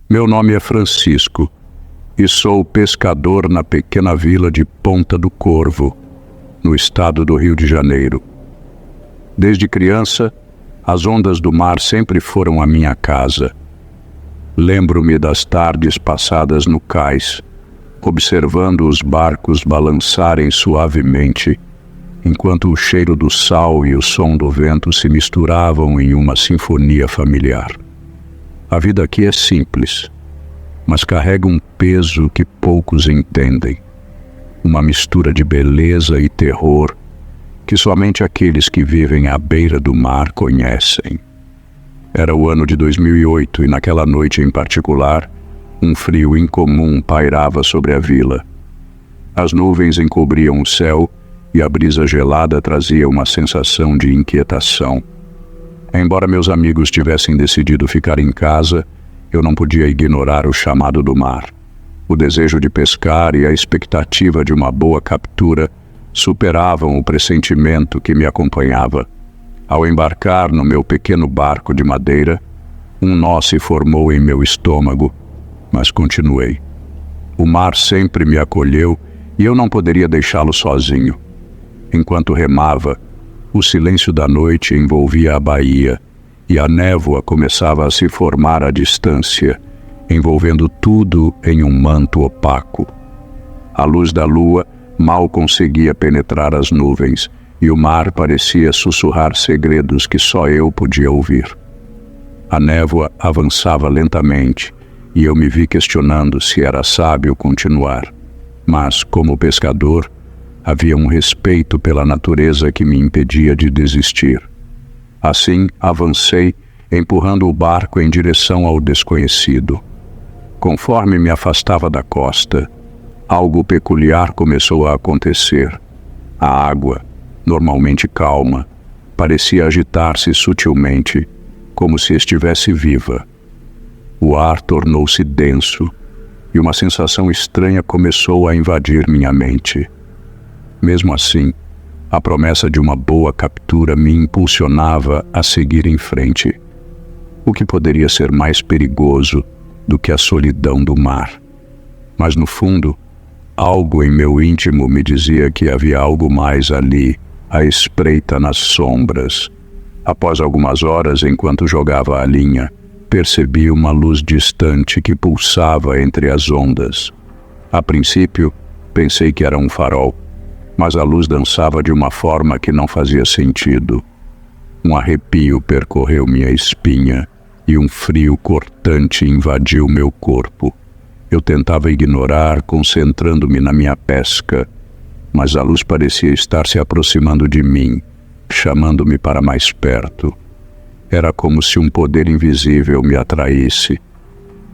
Meu nome é Francisco e sou pescador na pequena vila de Ponta do Corvo, no estado do Rio de Janeiro. Desde criança, as ondas do mar sempre foram a minha casa. Lembro-me das tardes passadas no cais, observando os barcos balançarem suavemente, enquanto o cheiro do sal e o som do vento se misturavam em uma sinfonia familiar. A vida aqui é simples, mas carrega um peso que poucos entendem. Uma mistura de beleza e terror que somente aqueles que vivem à beira do mar conhecem. Era o ano de 2008 e naquela noite em particular, um frio incomum pairava sobre a vila. As nuvens encobriam o céu e a brisa gelada trazia uma sensação de inquietação. Embora meus amigos tivessem decidido ficar em casa, eu não podia ignorar o chamado do mar. O desejo de pescar e a expectativa de uma boa captura superavam o pressentimento que me acompanhava. Ao embarcar no meu pequeno barco de madeira, um nó se formou em meu estômago, mas continuei. O mar sempre me acolheu e eu não poderia deixá-lo sozinho. Enquanto remava, o silêncio da noite envolvia a baía e a névoa começava a se formar à distância, envolvendo tudo em um manto opaco. A luz da lua mal conseguia penetrar as nuvens e o mar parecia sussurrar segredos que só eu podia ouvir. A névoa avançava lentamente e eu me vi questionando se era sábio continuar. Mas, como pescador, havia um respeito pela natureza que me impedia de desistir. Assim, avancei, empurrando o barco em direção ao desconhecido. Conforme me afastava da costa, algo peculiar começou a acontecer. A água, normalmente calma, parecia agitar-se sutilmente, como se estivesse viva. O ar tornou-se denso e uma sensação estranha começou a invadir minha mente. Mesmo assim, a promessa de uma boa captura me impulsionava a seguir em frente. O que poderia ser mais perigoso do que a solidão do mar? Mas no fundo, algo em meu íntimo me dizia que havia algo mais ali, à espreita nas sombras. Após algumas horas, enquanto jogava a linha, percebi uma luz distante que pulsava entre as ondas. A princípio, pensei que era um farol, mas a luz dançava de uma forma que não fazia sentido. Um arrepio percorreu minha espinha e um frio cortante invadiu meu corpo. Eu tentava ignorar, concentrando-me na minha pesca, mas a luz parecia estar se aproximando de mim, chamando-me para mais perto. Era como se um poder invisível me atraísse.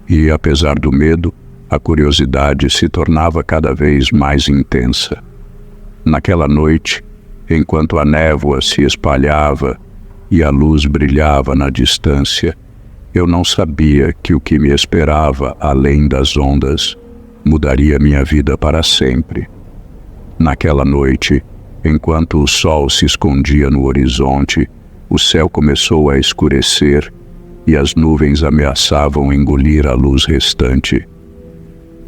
E, apesar do medo, a curiosidade se tornava cada vez mais intensa. Naquela noite, enquanto a névoa se espalhava e a luz brilhava na distância, eu não sabia que o que me esperava além das ondas mudaria minha vida para sempre. Naquela noite, enquanto o sol se escondia no horizonte, o céu começou a escurecer e as nuvens ameaçavam engolir a luz restante.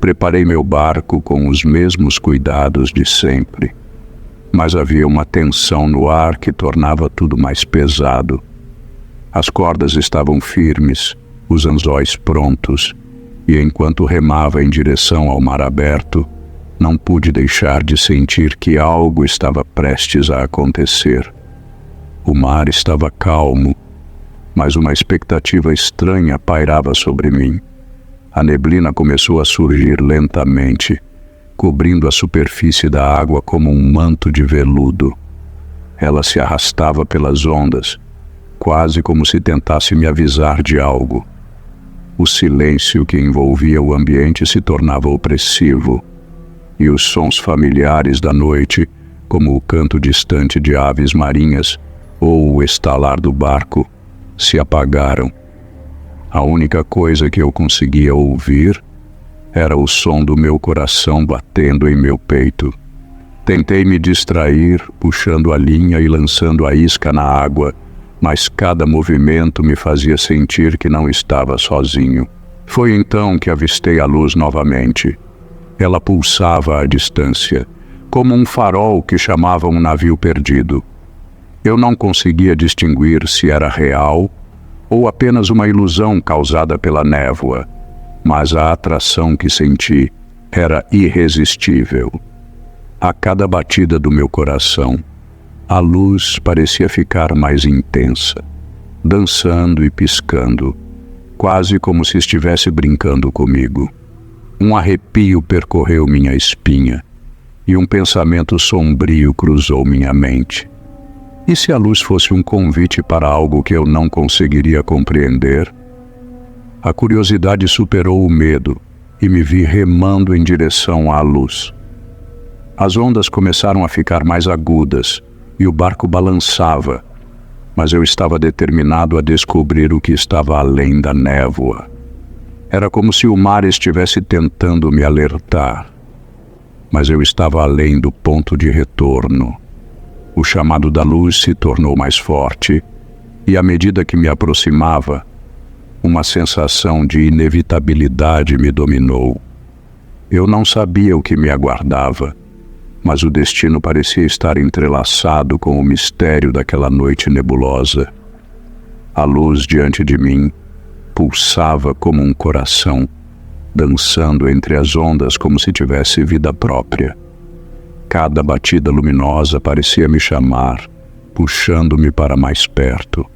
Preparei meu barco com os mesmos cuidados de sempre, mas havia uma tensão no ar que tornava tudo mais pesado. As cordas estavam firmes, os anzóis prontos, e enquanto remava em direção ao mar aberto, não pude deixar de sentir que algo estava prestes a acontecer. O mar estava calmo, mas uma expectativa estranha pairava sobre mim. A neblina começou a surgir lentamente, cobrindo a superfície da água como um manto de veludo. Ela se arrastava pelas ondas, quase como se tentasse me avisar de algo. O silêncio que envolvia o ambiente se tornava opressivo, e os sons familiares da noite, como o canto distante de aves marinhas ou o estalar do barco, se apagaram. A única coisa que eu conseguia ouvir era o som do meu coração batendo em meu peito. Tentei me distrair, puxando a linha e lançando a isca na água, mas cada movimento me fazia sentir que não estava sozinho. Foi então que avistei a luz novamente. Ela pulsava à distância, como um farol que chamava um navio perdido. Eu não conseguia distinguir se era real ou apenas uma ilusão causada pela névoa, mas a atração que senti era irresistível. A cada batida do meu coração, a luz parecia ficar mais intensa, dançando e piscando, quase como se estivesse brincando comigo. Um arrepio percorreu minha espinha e um pensamento sombrio cruzou minha mente. E se a luz fosse um convite para algo que eu não conseguiria compreender? A curiosidade superou o medo e me vi remando em direção à luz. As ondas começaram a ficar mais agudas e o barco balançava, mas eu estava determinado a descobrir o que estava além da névoa. Era como se o mar estivesse tentando me alertar, mas eu estava além do ponto de retorno. O chamado da luz se tornou mais forte e, à medida que me aproximava, uma sensação de inevitabilidade me dominou. Eu não sabia o que me aguardava, mas o destino parecia estar entrelaçado com o mistério daquela noite nebulosa. A luz diante de mim pulsava como um coração, dançando entre as ondas como se tivesse vida própria. Cada batida luminosa parecia me chamar, puxando-me para mais perto.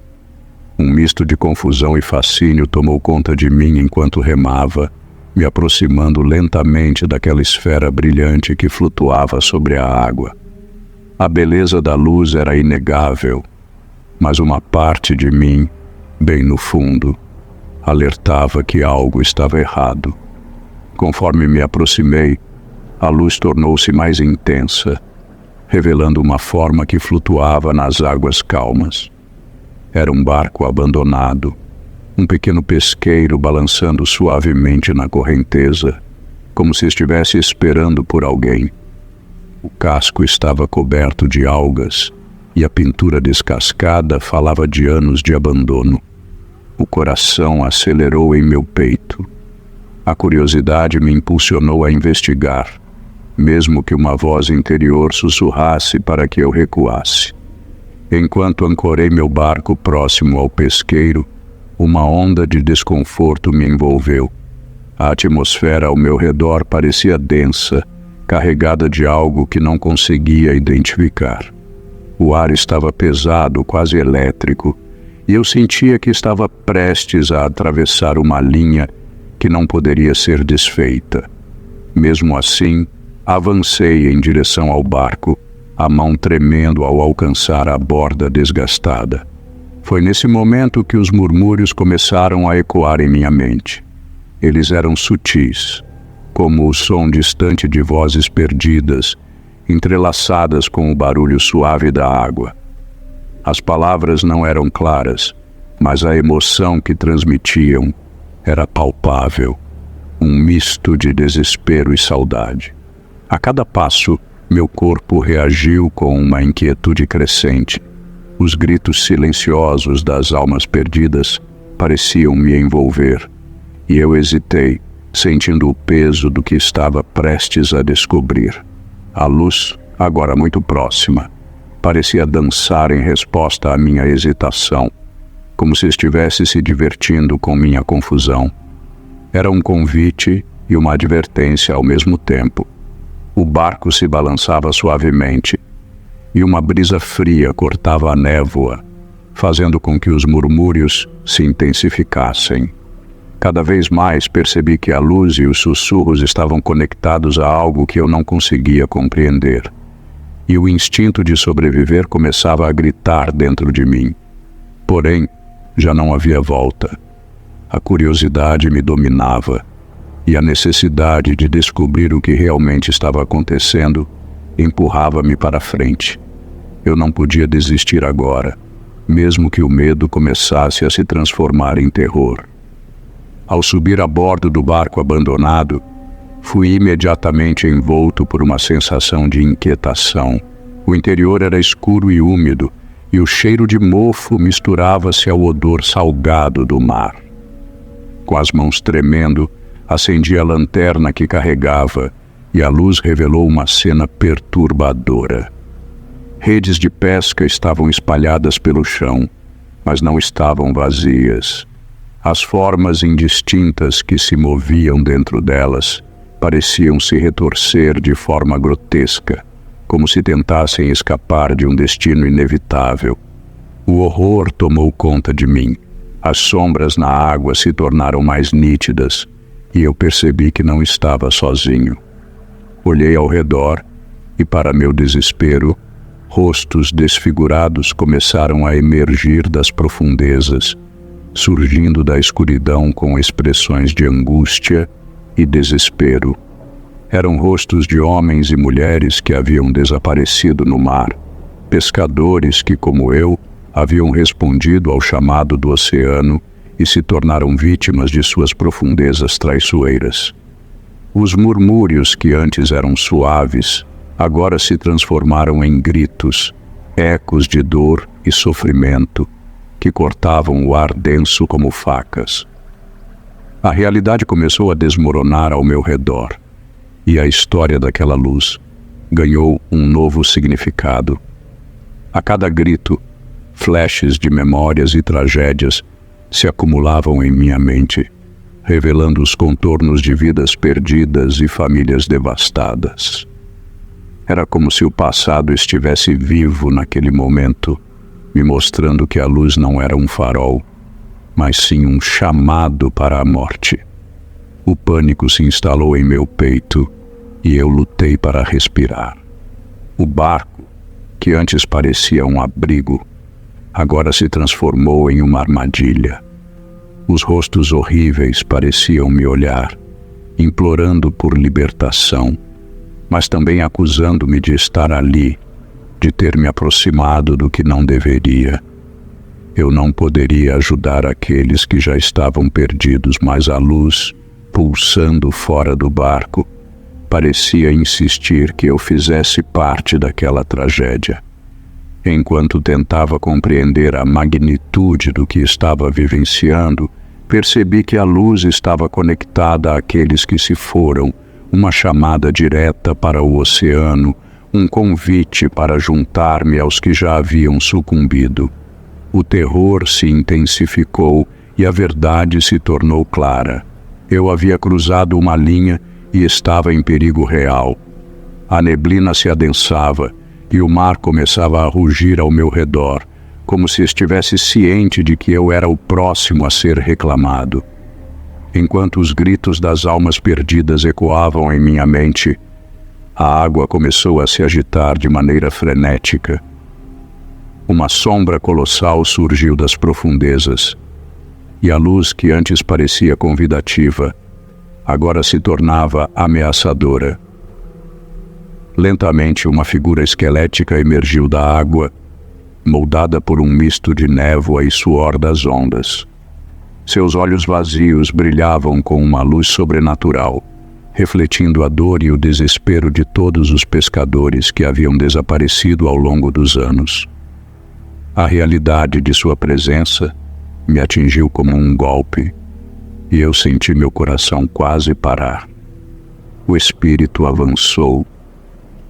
Um misto de confusão e fascínio tomou conta de mim enquanto remava, me aproximando lentamente daquela esfera brilhante que flutuava sobre a água. A beleza da luz era inegável, mas uma parte de mim, bem no fundo, alertava que algo estava errado. Conforme me aproximei, a luz tornou-se mais intensa, revelando uma forma que flutuava nas águas calmas. Era um barco abandonado, um pequeno pesqueiro balançando suavemente na correnteza, como se estivesse esperando por alguém. O casco estava coberto de algas e a pintura descascada falava de anos de abandono. O coração acelerou em meu peito. A curiosidade me impulsionou a investigar, mesmo que uma voz interior sussurrasse para que eu recuasse. Enquanto ancorei meu barco próximo ao pesqueiro, uma onda de desconforto me envolveu. A atmosfera ao meu redor parecia densa, carregada de algo que não conseguia identificar. O ar estava pesado, quase elétrico, e eu sentia que estava prestes a atravessar uma linha que não poderia ser desfeita. Mesmo assim, avancei em direção ao barco, a mão tremendo ao alcançar a borda desgastada. Foi nesse momento que os murmúrios começaram a ecoar em minha mente. Eles eram sutis, como o som distante de vozes perdidas, entrelaçadas com o barulho suave da água. As palavras não eram claras, mas a emoção que transmitiam era palpável, um misto de desespero e saudade. A cada passo, meu corpo reagiu com uma inquietude crescente. Os gritos silenciosos das almas perdidas pareciam me envolver, e eu hesitei, sentindo o peso do que estava prestes a descobrir. A luz, agora muito próxima, parecia dançar em resposta à minha hesitação, como se estivesse se divertindo com minha confusão. Era um convite e uma advertência ao mesmo tempo. O barco se balançava suavemente, e uma brisa fria cortava a névoa, fazendo com que os murmúrios se intensificassem. Cada vez mais percebi que a luz e os sussurros estavam conectados a algo que eu não conseguia compreender, e o instinto de sobreviver começava a gritar dentro de mim. Porém, já não havia volta. A curiosidade me dominava, e a necessidade de descobrir o que realmente estava acontecendo empurrava-me para frente. Eu não podia desistir agora, mesmo que o medo começasse a se transformar em terror. Ao subir a bordo do barco abandonado, fui imediatamente envolto por uma sensação de inquietação. O interior era escuro e úmido, e o cheiro de mofo misturava-se ao odor salgado do mar. Com as mãos tremendo, acendi a lanterna que carregava e a luz revelou uma cena perturbadora. Redes de pesca estavam espalhadas pelo chão, mas não estavam vazias. As formas indistintas que se moviam dentro delas pareciam se retorcer de forma grotesca, como se tentassem escapar de um destino inevitável. O horror tomou conta de mim. As sombras na água se tornaram mais nítidas e eu percebi que não estava sozinho. Olhei ao redor e, para meu desespero, rostos desfigurados começaram a emergir das profundezas, surgindo da escuridão com expressões de angústia e desespero. Eram rostos de homens e mulheres que haviam desaparecido no mar, pescadores que, como eu, haviam respondido ao chamado do oceano e se tornaram vítimas de suas profundezas traiçoeiras. Os murmúrios que antes eram suaves, agora se transformaram em gritos, ecos de dor e sofrimento, que cortavam o ar denso como facas. A realidade começou a desmoronar ao meu redor, e a história daquela luz ganhou um novo significado. A cada grito, flashes de memórias e tragédias se acumulavam em minha mente, revelando os contornos de vidas perdidas e famílias devastadas. Era como se o passado estivesse vivo naquele momento, me mostrando que a luz não era um farol, mas sim um chamado para a morte. O pânico se instalou em meu peito e eu lutei para respirar. O barco, que antes parecia um abrigo, agora se transformou em uma armadilha. Os rostos horríveis pareciam me olhar, implorando por libertação, mas também acusando-me de estar ali, de ter me aproximado do que não deveria. Eu não poderia ajudar aqueles que já estavam perdidos, mas a luz, pulsando fora do barco, parecia insistir que eu fizesse parte daquela tragédia. Enquanto tentava compreender a magnitude do que estava vivenciando, percebi que a luz estava conectada àqueles que se foram, uma chamada direta para o oceano, um convite para juntar-me aos que já haviam sucumbido. O terror se intensificou e a verdade se tornou clara. Eu havia cruzado uma linha e estava em perigo real. A neblina se adensava e o mar começava a rugir ao meu redor, como se estivesse ciente de que eu era o próximo a ser reclamado. Enquanto os gritos das almas perdidas ecoavam em minha mente, a água começou a se agitar de maneira frenética. Uma sombra colossal surgiu das profundezas, e a luz que antes parecia convidativa, agora se tornava ameaçadora. Lentamente, uma figura esquelética emergiu da água, moldada por um misto de névoa e suor das ondas. Seus olhos vazios brilhavam com uma luz sobrenatural, refletindo a dor e o desespero de todos os pescadores que haviam desaparecido ao longo dos anos. A realidade de sua presença me atingiu como um golpe, e eu senti meu coração quase parar. O espírito avançou,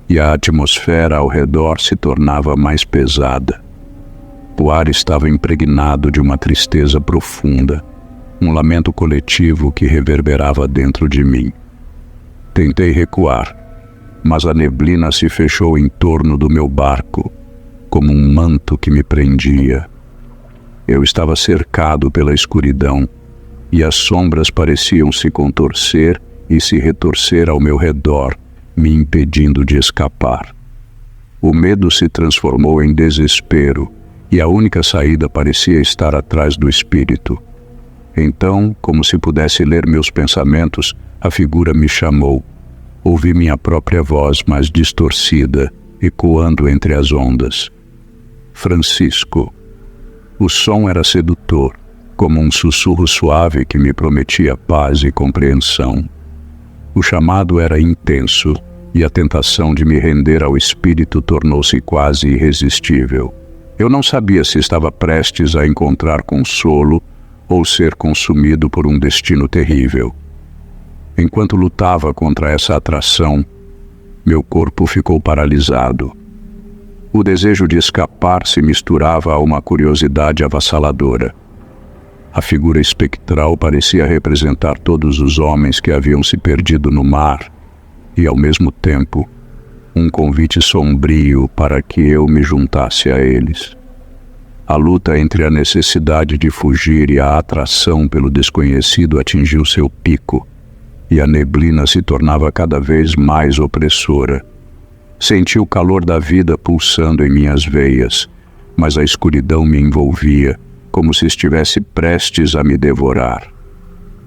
e a atmosfera ao redor se tornava mais pesada. O ar estava impregnado de uma tristeza profunda, um lamento coletivo que reverberava dentro de mim. Tentei recuar, mas a neblina se fechou em torno do meu barco, como um manto que me prendia. Eu estava cercado pela escuridão, e as sombras pareciam se contorcer e se retorcer ao meu redor, me impedindo de escapar. O medo se transformou em desespero, e a única saída parecia estar atrás do espírito. Então, como se pudesse ler meus pensamentos, a figura me chamou. Ouvi minha própria voz, mais distorcida, ecoando entre as ondas. Francisco. O som era sedutor, como um sussurro suave que me prometia paz e compreensão. O chamado era intenso, e a tentação de me render ao espírito tornou-se quase irresistível. Eu não sabia se estava prestes a encontrar consolo ou ser consumido por um destino terrível. Enquanto lutava contra essa atração, meu corpo ficou paralisado. O desejo de escapar se misturava a uma curiosidade avassaladora. A figura espectral parecia representar todos os homens que haviam se perdido no mar e, ao mesmo tempo, um convite sombrio para que eu me juntasse a eles. A luta entre a necessidade de fugir e a atração pelo desconhecido atingiu seu pico, e a neblina se tornava cada vez mais opressora. Senti o calor da vida pulsando em minhas veias, mas a escuridão me envolvia, como se estivesse prestes a me devorar.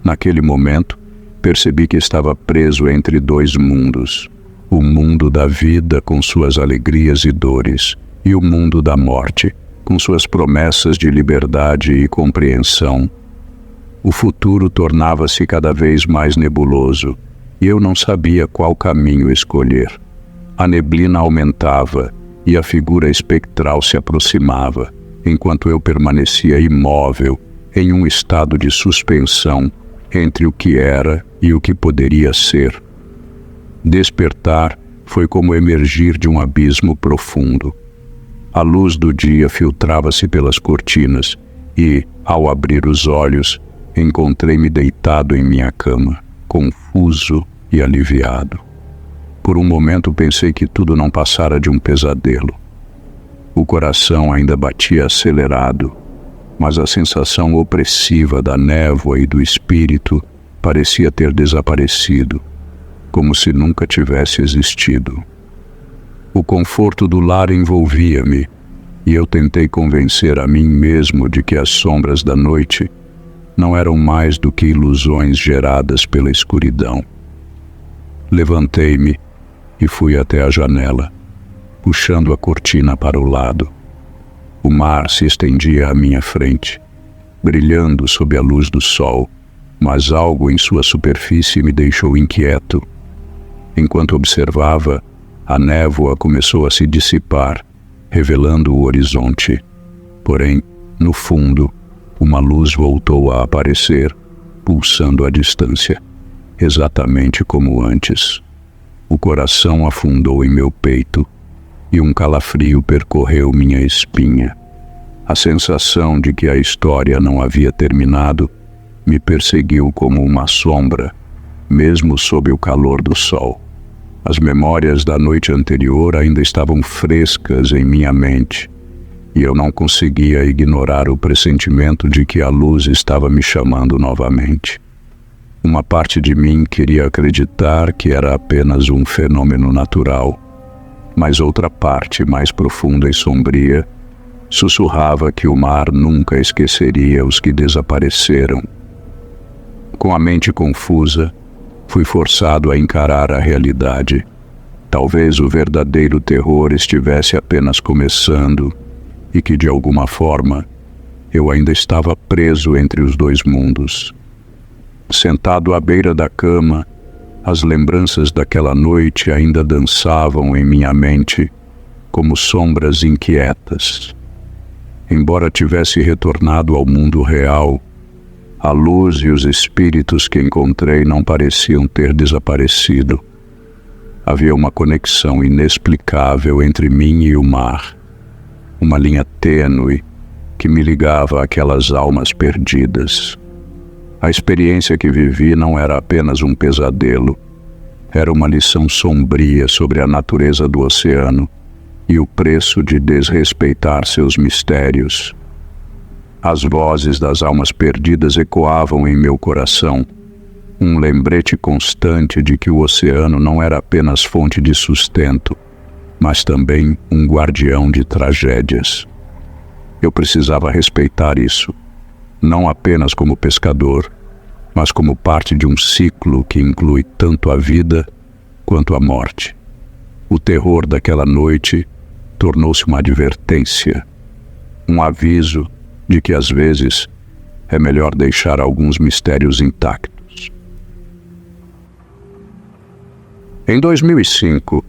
Naquele momento, percebi que estava preso entre dois mundos: o mundo da vida com suas alegrias e dores, e o mundo da morte, com suas promessas de liberdade e compreensão. O futuro tornava-se cada vez mais nebuloso, e eu não sabia qual caminho escolher. A neblina aumentava, e a figura espectral se aproximava, enquanto eu permanecia imóvel, em um estado de suspensão entre o que era e o que poderia ser. Despertar foi como emergir de um abismo profundo. A luz do dia filtrava-se pelas cortinas e, ao abrir os olhos, encontrei-me deitado em minha cama, confuso e aliviado. Por um momento pensei que tudo não passara de um pesadelo. O coração ainda batia acelerado, mas a sensação opressiva da névoa e do espírito parecia ter desaparecido, como se nunca tivesse existido. O conforto do lar envolvia-me, e eu tentei convencer a mim mesmo de que as sombras da noite não eram mais do que ilusões geradas pela escuridão. Levantei-me e fui até a janela, puxando a cortina para o lado. O mar se estendia à minha frente, brilhando sob a luz do sol, mas algo em sua superfície me deixou inquieto. Enquanto observava, a névoa começou a se dissipar, revelando o horizonte. Porém, no fundo, uma luz voltou a aparecer, pulsando à distância, exatamente como antes. O coração afundou em meu peito e um calafrio percorreu minha espinha. A sensação de que a história não havia terminado me perseguiu como uma sombra, mesmo sob o calor do sol. As memórias da noite anterior ainda estavam frescas em minha mente, e eu não conseguia ignorar o pressentimento de que a luz estava me chamando novamente. Uma parte de mim queria acreditar que era apenas um fenômeno natural, mas outra parte, mais profunda e sombria, sussurrava que o mar nunca esqueceria os que desapareceram. Com a mente confusa, fui forçado a encarar a realidade. Talvez o verdadeiro terror estivesse apenas começando e que, de alguma forma, eu ainda estava preso entre os dois mundos. Sentado à beira da cama, as lembranças daquela noite ainda dançavam em minha mente como sombras inquietas. Embora tivesse retornado ao mundo real, a luz e os espíritos que encontrei não pareciam ter desaparecido. Havia uma conexão inexplicável entre mim e o mar, uma linha tênue que me ligava àquelas almas perdidas. A experiência que vivi não era apenas um pesadelo, era uma lição sombria sobre a natureza do oceano e o preço de desrespeitar seus mistérios. As vozes das almas perdidas ecoavam em meu coração, um lembrete constante de que o oceano não era apenas fonte de sustento, mas também um guardião de tragédias. Eu precisava respeitar isso, não apenas como pescador, mas como parte de um ciclo que inclui tanto a vida quanto a morte. O terror daquela noite tornou-se uma advertência, um aviso de que às vezes é melhor deixar alguns mistérios intactos. Em 2005,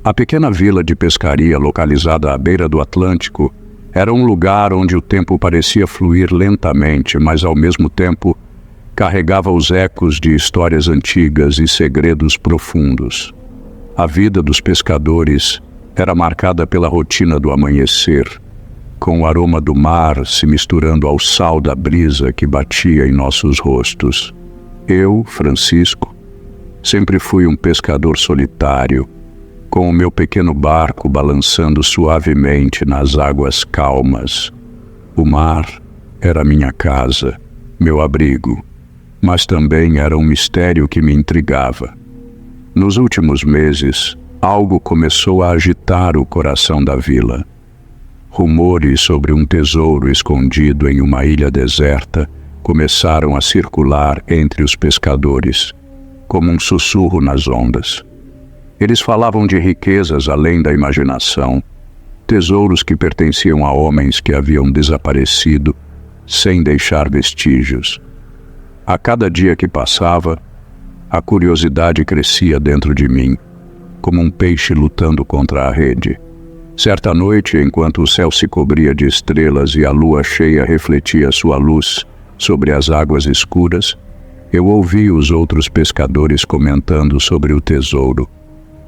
a pequena vila de pescaria localizada à beira do Atlântico Era um lugar onde o tempo parecia fluir lentamente, mas ao mesmo tempo carregava os ecos de histórias antigas e segredos profundos. A vida dos pescadores era marcada pela rotina do amanhecer, com o aroma do mar se misturando ao sal da brisa que batia em nossos rostos. Eu, Francisco, sempre fui um pescador solitário, com o meu pequeno barco balançando suavemente nas águas calmas. O mar era minha casa, meu abrigo, mas também era um mistério que me intrigava. Nos últimos meses, algo começou a agitar o coração da vila. Rumores sobre um tesouro escondido em uma ilha deserta começaram a circular entre os pescadores, como um sussurro nas ondas. Eles falavam de riquezas além da imaginação, tesouros que pertenciam a homens que haviam desaparecido sem deixar vestígios. A cada dia que passava, a curiosidade crescia dentro de mim, como um peixe lutando contra a rede. Certa noite, enquanto o céu se cobria de estrelas e a lua cheia refletia sua luz sobre as águas escuras, eu ouvi os outros pescadores comentando sobre o tesouro.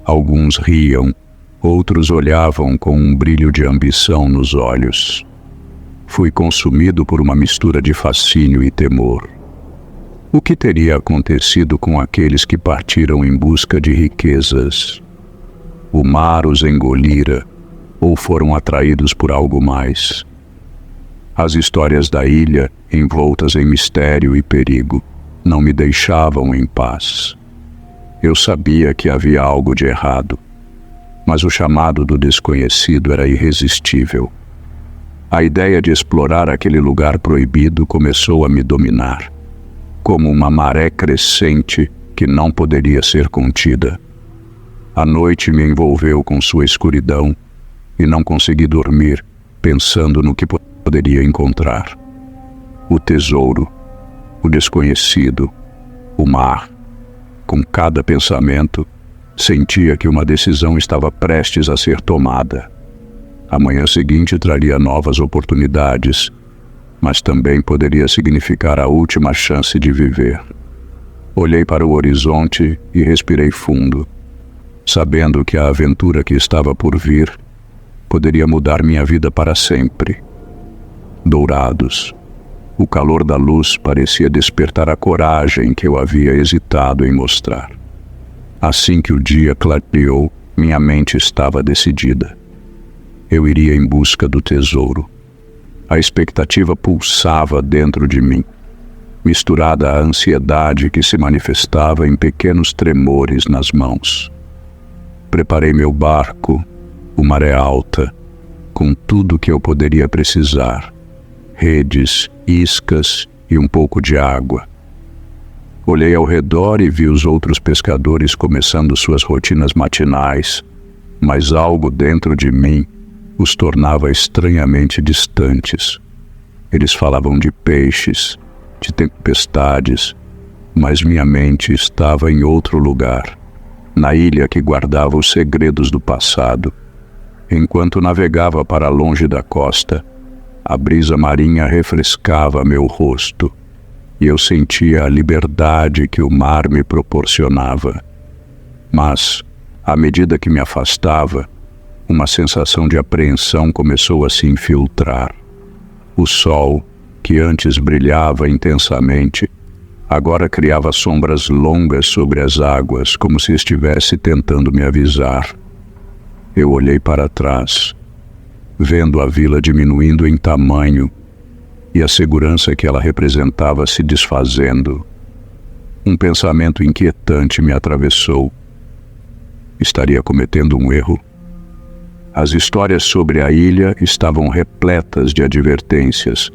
Alguns riam, outros olhavam com um brilho de ambição nos olhos. Fui consumido por uma mistura de fascínio e temor. O que teria acontecido com aqueles que partiram em busca de riquezas? O mar os engolira ou foram atraídos por algo mais? As histórias da ilha, envoltas em mistério e perigo, não me deixavam em paz. Eu sabia que havia algo de errado, mas o chamado do desconhecido era irresistível. A ideia de explorar aquele lugar proibido começou a me dominar, como uma maré crescente que não poderia ser contida. A noite me envolveu com sua escuridão e não consegui dormir pensando no que poderia encontrar. O tesouro, o desconhecido, o mar. Com cada pensamento, sentia que uma decisão estava prestes a ser tomada. A manhã seguinte traria novas oportunidades, mas também poderia significar a última chance de viver. Olhei para o horizonte e respirei fundo, sabendo que a aventura que estava por vir poderia mudar minha vida para sempre. Dourados. O calor da luz parecia despertar a coragem que eu havia hesitado em mostrar. Assim que o dia clareou, minha mente estava decidida. Eu iria em busca do tesouro. A expectativa pulsava dentro de mim, misturada à ansiedade que se manifestava em pequenos tremores nas mãos. Preparei meu barco, uma maré alta, com tudo que eu poderia precisar: redes, iscas e um pouco de água. Olhei ao redor e vi os outros pescadores começando suas rotinas matinais, mas algo dentro de mim os tornava estranhamente distantes. Eles falavam de peixes, de tempestades, mas minha mente estava em outro lugar, na ilha que guardava os segredos do passado. Enquanto navegava para longe da costa, a brisa marinha refrescava meu rosto e eu sentia a liberdade que o mar me proporcionava. Mas, à medida que me afastava, uma sensação de apreensão começou a se infiltrar. O sol, que antes brilhava intensamente, agora criava sombras longas sobre as águas, como se estivesse tentando me avisar. Eu olhei para trás, vendo a vila diminuindo em tamanho e a segurança que ela representava se desfazendo. Um pensamento inquietante me atravessou. Estaria cometendo um erro? As histórias sobre a ilha estavam repletas de advertências,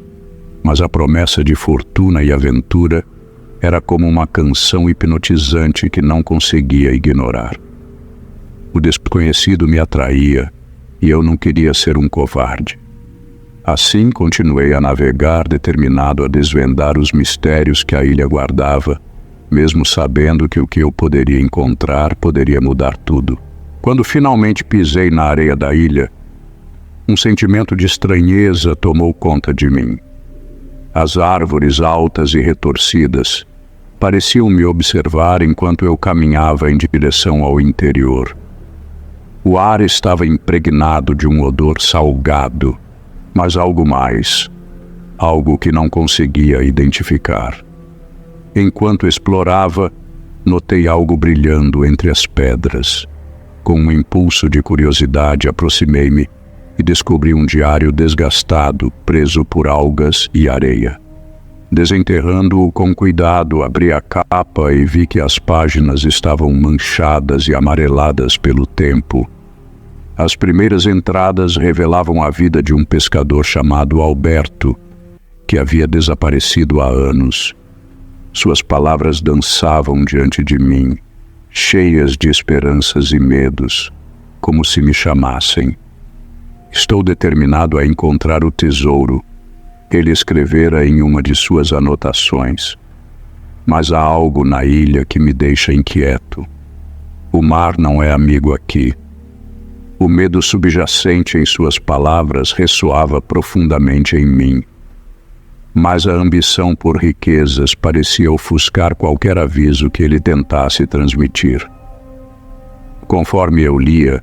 mas a promessa de fortuna e aventura era como uma canção hipnotizante que não conseguia ignorar. O desconhecido me atraía e eu não queria ser um covarde. Assim continuei a navegar, determinado a desvendar os mistérios que a ilha guardava, mesmo sabendo que o que eu poderia encontrar poderia mudar tudo. Quando finalmente pisei na areia da ilha, Um sentimento de estranheza tomou conta de mim. As árvores altas e retorcidas pareciam me observar enquanto eu caminhava em direção ao interior. O ar estava impregnado de um odor salgado, mas algo mais, algo que não conseguia identificar. Enquanto explorava, notei algo brilhando entre as pedras. Com um impulso de curiosidade, aproximei-me e descobri um diário desgastado, preso por algas e areia. Desenterrando-o com cuidado, abri a capa e vi que as páginas estavam manchadas e amareladas pelo tempo. As primeiras entradas revelavam a vida de um pescador chamado Alberto, que havia desaparecido há anos. Suas palavras dançavam diante de mim, cheias de esperanças e medos, como se me chamassem. Estou determinado a encontrar o tesouro, ele escrevera em uma de suas anotações. Mas há algo na ilha que me deixa inquieto. O mar não é amigo aqui. O medo subjacente em suas palavras ressoava profundamente em mim. Mas a ambição por riquezas parecia ofuscar qualquer aviso que ele tentasse transmitir. Conforme eu lia,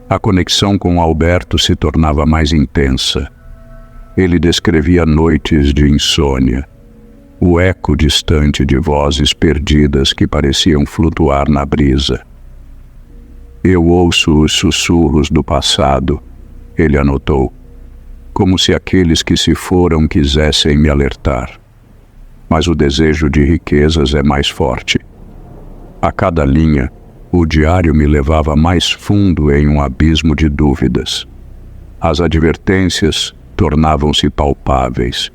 a conexão com Alberto se tornava mais intensa. Ele descrevia noites de insônia, o eco distante de vozes perdidas que pareciam flutuar na brisa. Eu ouço os sussurros do passado, ele anotou, como se aqueles que se foram quisessem me alertar. Mas o desejo de riquezas é mais forte. A cada linha, o diário me levava mais fundo em um abismo de dúvidas. As advertências tornavam-se palpáveis,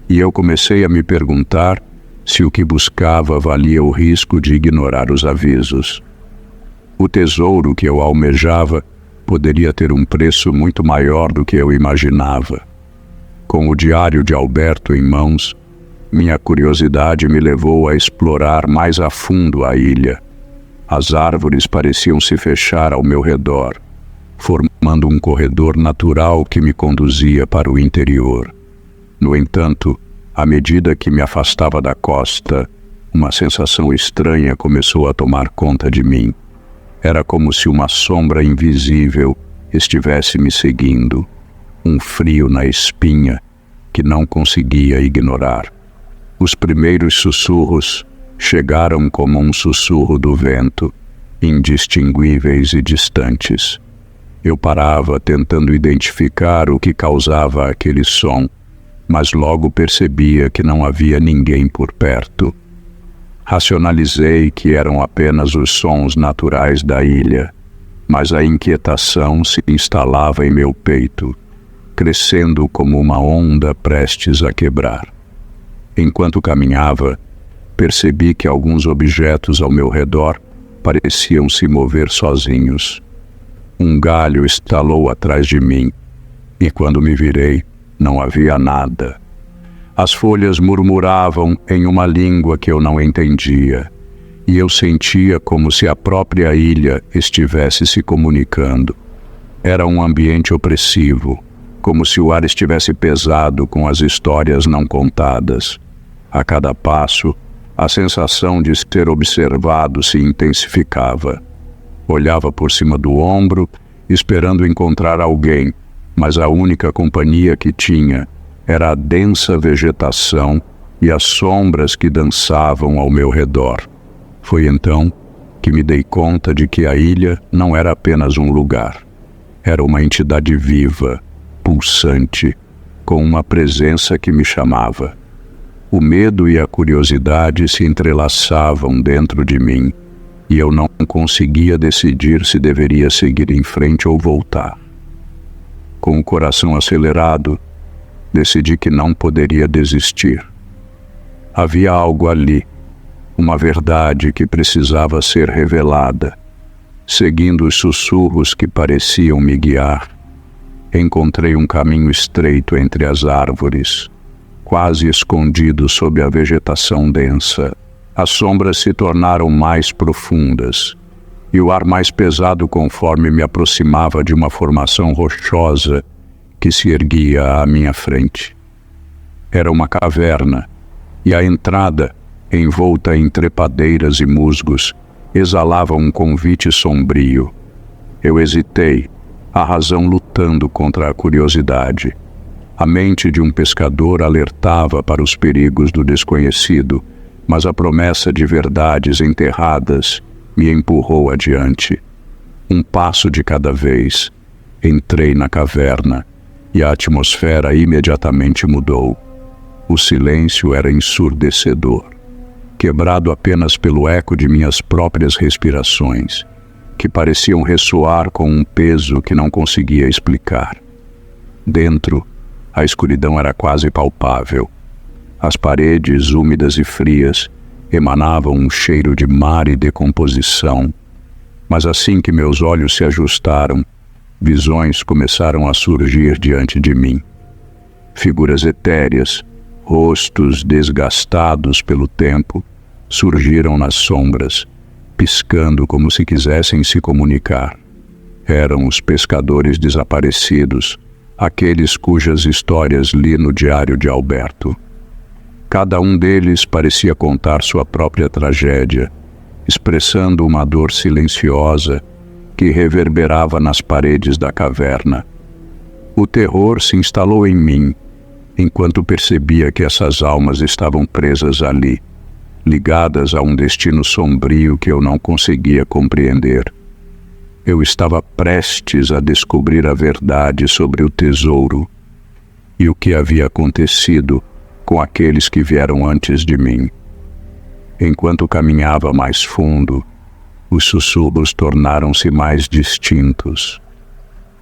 e eu comecei a me perguntar se o que buscava valia o risco de ignorar os avisos. O tesouro que eu almejava poderia ter um preço muito maior do que eu imaginava. Com o diário de Alberto em mãos, minha curiosidade me levou a explorar mais a fundo a ilha. As árvores pareciam se fechar ao meu redor, formando um corredor natural que me conduzia para o interior. No entanto, à medida que me afastava da costa, uma sensação estranha começou a tomar conta de mim. Era como se uma sombra invisível estivesse me seguindo, um frio na espinha que não conseguia ignorar. Os primeiros sussurros chegaram como um sussurro do vento, indistinguíveis e distantes. Eu parava tentando identificar o que causava aquele som, mas logo percebia que não havia ninguém por perto. Racionalizei que eram apenas os sons naturais da ilha, mas a inquietação se instalava em meu peito, crescendo como uma onda prestes a quebrar. Enquanto caminhava, percebi que alguns objetos ao meu redor pareciam se mover sozinhos. Um galho estalou atrás de mim, e quando me virei, não havia nada. As folhas murmuravam em uma língua que eu não entendia, e eu sentia como se a própria ilha estivesse se comunicando. Era um ambiente opressivo, como se o ar estivesse pesado com as histórias não contadas. A cada passo, a sensação de ser observado se intensificava. Olhava por cima do ombro, esperando encontrar alguém, mas a única companhia que tinha era a densa vegetação e as sombras que dançavam ao meu redor. Foi então que me dei conta de que a ilha não era apenas um lugar. Era uma entidade viva, pulsante, com uma presença que me chamava. O medo e a curiosidade se entrelaçavam dentro de mim, e eu não conseguia decidir se deveria seguir em frente ou voltar. Com o coração acelerado, decidi que não poderia desistir. Havia algo ali, uma verdade que precisava ser revelada. Seguindo os sussurros que pareciam me guiar, encontrei um caminho estreito entre as árvores, quase escondido sob a vegetação densa. As sombras se tornaram mais profundas, e o ar mais pesado conforme me aproximava de uma formação rochosa que se erguia à minha frente. Era uma caverna, e a entrada, envolta em trepadeiras e musgos, exalava um convite sombrio. Eu hesitei, a razão lutando contra a curiosidade. A mente de um pescador alertava para os perigos do desconhecido, mas a promessa de verdades enterradas me empurrou adiante. Um passo de cada vez. Entrei na caverna e a atmosfera imediatamente mudou. O silêncio era ensurdecedor, quebrado apenas pelo eco de minhas próprias respirações, que pareciam ressoar com um peso que não conseguia explicar. Dentro, a escuridão era quase palpável. As paredes, úmidas e frias, emanavam um cheiro de mar e decomposição. Mas assim que meus olhos se ajustaram, visões começaram a surgir diante de mim. Figuras etéreas, rostos desgastados pelo tempo, surgiram nas sombras, piscando como se quisessem se comunicar. Eram os pescadores desaparecidos, aqueles cujas histórias li no diário de Alberto. Cada um deles parecia contar sua própria tragédia, expressando uma dor silenciosa que reverberava nas paredes da caverna. O terror se instalou em mim, enquanto percebia que essas almas estavam presas ali, ligadas a um destino sombrio que eu não conseguia compreender. Eu estava prestes a descobrir a verdade sobre o tesouro e o que havia acontecido com aqueles que vieram antes de mim. Enquanto caminhava mais fundo, os sussurros tornaram-se mais distintos.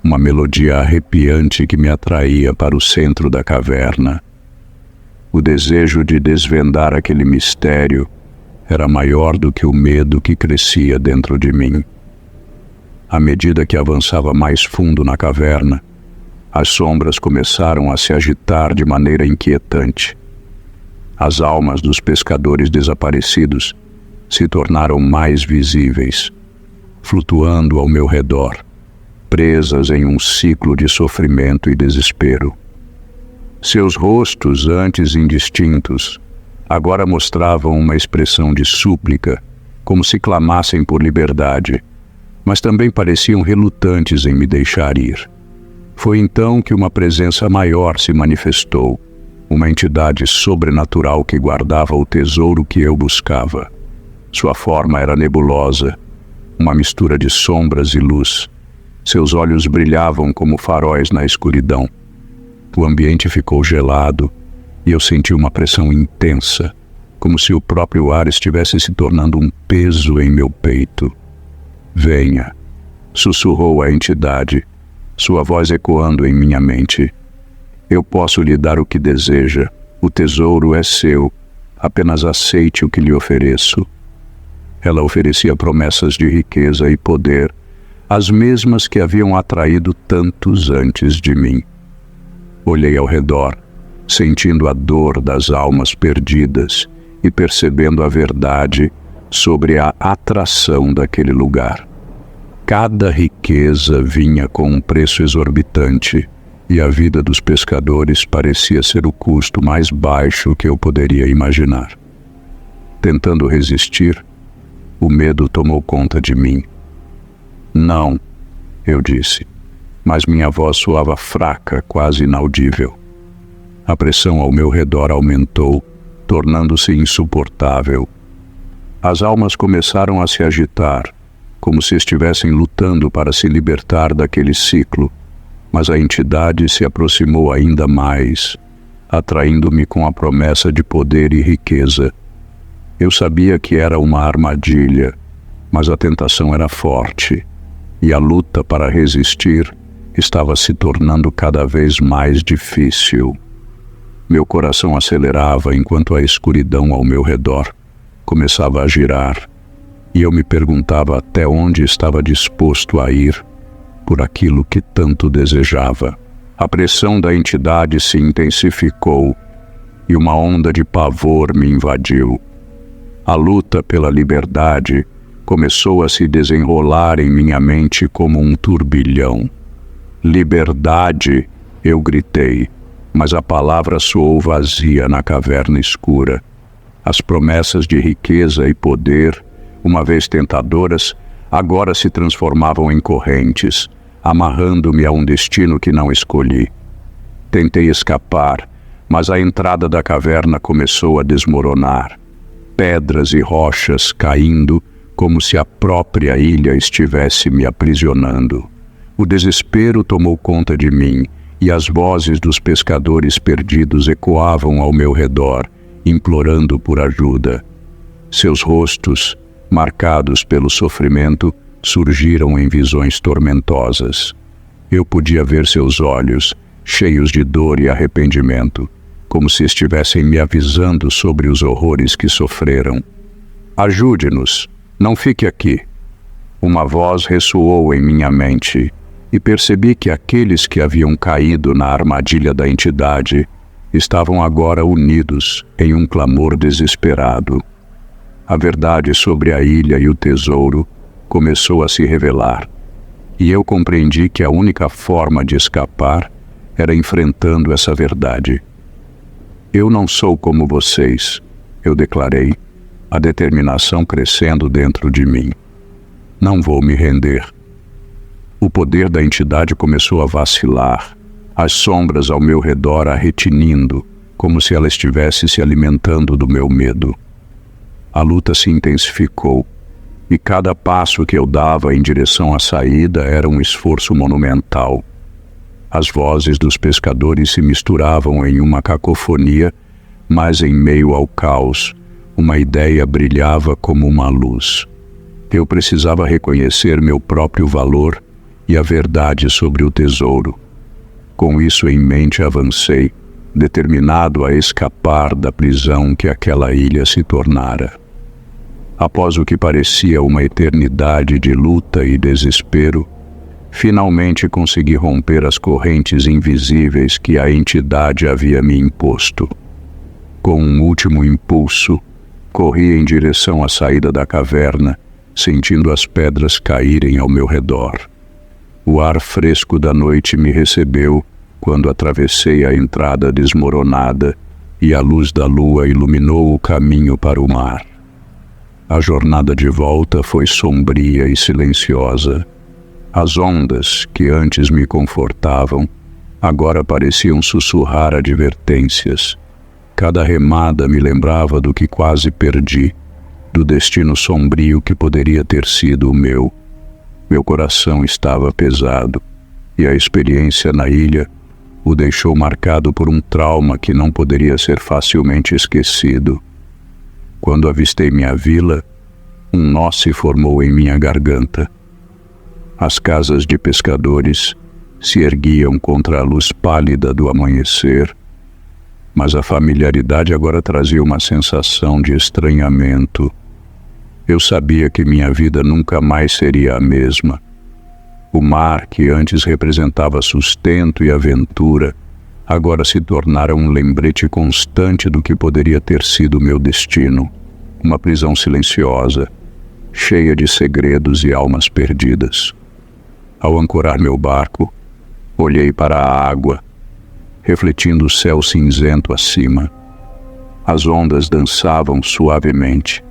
Uma melodia arrepiante que me atraía para o centro da caverna. O desejo de desvendar aquele mistério era maior do que o medo que crescia dentro de mim. À medida que avançava mais fundo na caverna, as sombras começaram a se agitar de maneira inquietante. As almas dos pescadores desaparecidos se tornaram mais visíveis, flutuando ao meu redor, presas em um ciclo de sofrimento e desespero. Seus rostos, antes indistintos, agora mostravam uma expressão de súplica, como se clamassem por liberdade, mas também pareciam relutantes em me deixar ir. Foi então que uma presença maior se manifestou, uma entidade sobrenatural que guardava o tesouro que eu buscava. Sua forma era nebulosa, uma mistura de sombras e luz. Seus olhos brilhavam como faróis na escuridão. O ambiente ficou gelado e eu senti uma pressão intensa, como se o próprio ar estivesse se tornando um peso em meu peito. "Venha", sussurrou a entidade, sua voz ecoando em minha mente. "Eu posso lhe dar o que deseja. O tesouro é seu. Apenas aceite o que lhe ofereço." Ela oferecia promessas de riqueza e poder, as mesmas que haviam atraído tantos antes de mim. Olhei ao redor, sentindo a dor das almas perdidas e percebendo a verdade sobre a atração daquele lugar. Cada riqueza vinha com um preço exorbitante, e a vida dos pescadores parecia ser o custo mais baixo que eu poderia imaginar. Tentando resistir, o medo tomou conta de mim. "Não", eu disse, mas minha voz soava fraca, quase inaudível. A pressão ao meu redor aumentou, tornando-se insuportável. As almas começaram a se agitar, como se estivessem lutando para se libertar daquele ciclo, mas a entidade se aproximou ainda mais, atraindo-me com a promessa de poder e riqueza. Eu sabia que era uma armadilha, mas a tentação era forte, e a luta para resistir estava se tornando cada vez mais difícil. Meu coração acelerava enquanto a escuridão ao meu redor começava a girar, e eu me perguntava até onde estava disposto a ir por aquilo que tanto desejava. A pressão da entidade se intensificou e uma onda de pavor me invadiu. A luta pela liberdade começou a se desenrolar em minha mente como um turbilhão. Liberdade Eu gritei, mas a palavra soou vazia na caverna escura. As promessas de riqueza e poder, uma vez tentadoras, agora se transformavam em correntes, amarrando-me a um destino que não escolhi. Tentei escapar, mas a entrada da caverna começou a desmoronar. Pedras e rochas caindo, como se a própria ilha estivesse me aprisionando. O desespero tomou conta de mim, e as vozes dos pescadores perdidos ecoavam ao meu redor, implorando por ajuda. Seus rostos, marcados pelo sofrimento, surgiram em visões tormentosas. Eu podia ver seus olhos, cheios de dor e arrependimento, como se estivessem me avisando sobre os horrores que sofreram. Ajude-nos, não fique aqui. Uma voz ressoou em minha mente, e percebi que aqueles que haviam caído na armadilha da entidade estavam agora unidos em um clamor desesperado. A verdade sobre a ilha e o tesouro começou a se revelar, e eu compreendi que a única forma de escapar era enfrentando essa verdade. Eu não sou como vocês, eu declarei, a determinação crescendo dentro de mim. Não vou me render. O poder da entidade começou a vacilar, as sombras ao meu redor a retinindo, como se ela estivesse se alimentando do meu medo. A luta se intensificou, e cada passo que eu dava em direção à saída era um esforço monumental. As vozes dos pescadores se misturavam em uma cacofonia, mas em meio ao caos, uma ideia brilhava como uma luz. Eu precisava reconhecer meu próprio valor e a verdade sobre o tesouro. Com isso em mente avancei, determinado a escapar da prisão que aquela ilha se tornara. Após o que parecia uma eternidade de luta e desespero, finalmente consegui romper as correntes invisíveis que a entidade havia me imposto. Com um último impulso, corri em direção à saída da caverna, sentindo as pedras caírem ao meu redor. O ar fresco da noite me recebeu quando atravessei a entrada desmoronada e a luz da lua iluminou o caminho para o mar. A jornada de volta foi sombria e silenciosa. As ondas, que antes me confortavam, agora pareciam sussurrar advertências. Cada remada me lembrava do que quase perdi, do destino sombrio que poderia ter sido o meu. Meu coração estava pesado, e a experiência na ilha o deixou marcado por um trauma que não poderia ser facilmente esquecido. Quando avistei minha vila, um nó se formou em minha garganta. As casas de pescadores se erguiam contra a luz pálida do amanhecer, mas a familiaridade agora trazia uma sensação de estranhamento. Eu sabia que minha vida nunca mais seria a mesma. O mar, que antes representava sustento e aventura, agora se tornara um lembrete constante do que poderia ter sido meu destino. Uma prisão silenciosa, cheia de segredos e almas perdidas. Ao ancorar meu barco, olhei para a água, refletindo o céu cinzento acima. As ondas dançavam suavemente,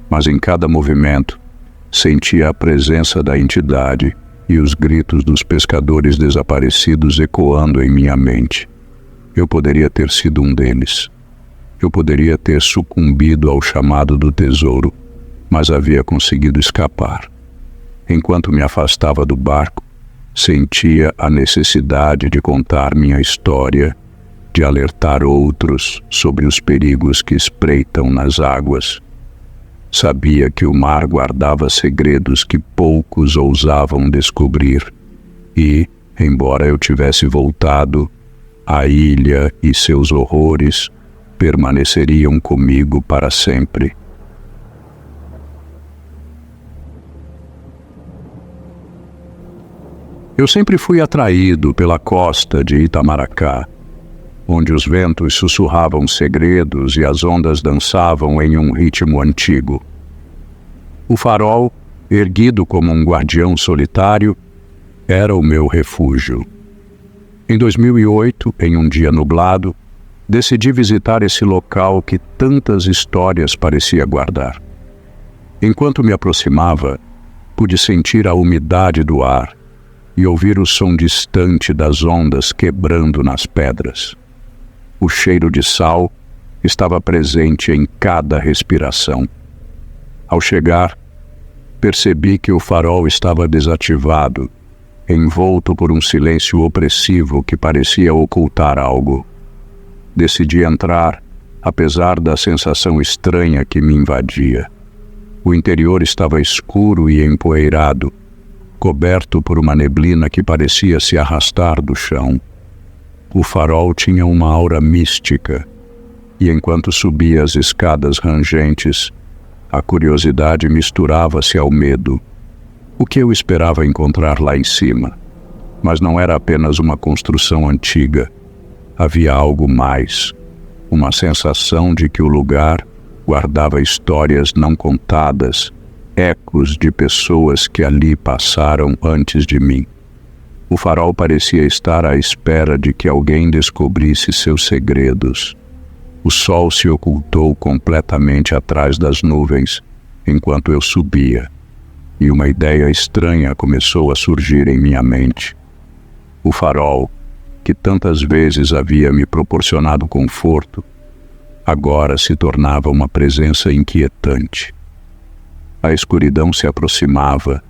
mas em cada movimento sentia a presença da entidade e os gritos dos pescadores desaparecidos ecoando em minha mente. Eu poderia ter sido um deles. Eu poderia ter sucumbido ao chamado do tesouro, mas havia conseguido escapar. Enquanto me afastava do barco, sentia a necessidade de contar minha história, de alertar outros sobre os perigos que espreitam nas águas. Sabia que o mar guardava segredos que poucos ousavam descobrir e, embora eu tivesse voltado, a ilha e seus horrores permaneceriam comigo para sempre. Eu sempre fui atraído pela costa de Itamaracá, onde os ventos sussurravam segredos e as ondas dançavam em um ritmo antigo. O farol, erguido como um guardião solitário, era o meu refúgio. Em 2008, em um dia nublado, decidi visitar esse local que tantas histórias parecia guardar. Enquanto me aproximava, pude sentir a umidade do ar e ouvir o som distante das ondas quebrando nas pedras. O cheiro de sal estava presente em cada respiração. Ao chegar, percebi que o farol estava desativado, envolto por um silêncio opressivo que parecia ocultar algo. Decidi entrar, apesar da sensação estranha que me invadia. O interior estava escuro e empoeirado, coberto por uma neblina que parecia se arrastar do chão. O farol tinha uma aura mística, e enquanto subia as escadas rangentes, a curiosidade misturava-se ao medo. O que eu esperava encontrar lá em cima? Mas não era apenas uma construção antiga. Havia algo mais, uma sensação de que o lugar guardava histórias não contadas, ecos de pessoas que ali passaram antes de mim. O farol parecia estar à espera de que alguém descobrisse seus segredos. O sol se ocultou completamente atrás das nuvens enquanto eu subia, e uma ideia estranha começou a surgir em minha mente. O farol, que tantas vezes havia me proporcionado conforto, agora se tornava uma presença inquietante. A escuridão se aproximava,